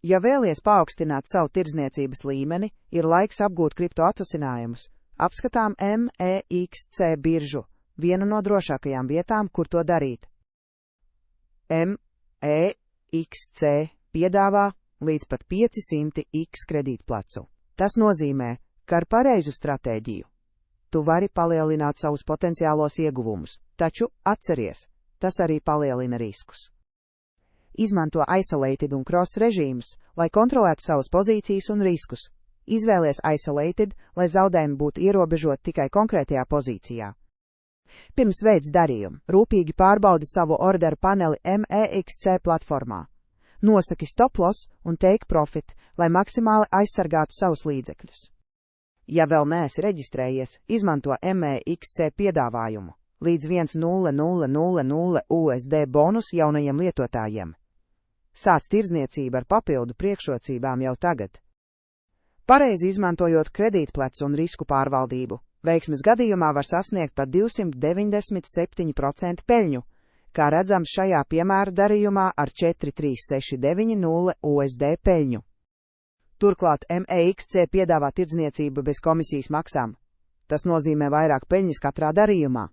Ja vēlies paaugstināt savu tirdzniecības līmeni, ir laiks apgūt kripto atvasinājumus. Apskatām MEXC biržu, vienu no drošākajām vietām, kur to darīt. MEXC piedāvā līdz pat 500x kredītplacu. Tas nozīmē, ka ar pareizu stratēģiju tu vari palielināt savus potenciālos ieguvumus, taču atceries, tas arī palielina riskus. Izmanto isolated un cross režīmus, lai kontrolētu savas pozīcijas un riskus. Izvēlies isolated, lai zaudējumi būtu ierobežoti tikai konkrētajā pozīcijā. Pirms veids darījumu, rūpīgi pārbaudi savu orderu paneli MEXC platformā. Nosaki stop loss un take profit, lai maksimāli aizsargātu savus līdzekļus. Ja vēl neesi reģistrējies, izmanto MEXC piedāvājumu līdz 1,0000 USD bonus jaunajiem lietotājiem. Sāc tirdzniecību ar papildu priekšrocībām jau tagad. Pareizi izmantojot kredītplecu un risku pārvaldību, veiksmes gadījumā var sasniegt pat 297% peļņu, kā redzams šajā piemēra darījumā ar 4,3690 USD peļņu. Turklāt MEXC piedāvā tirdzniecību bez komisijas maksām. Tas nozīmē vairāk peļņas katrā darījumā.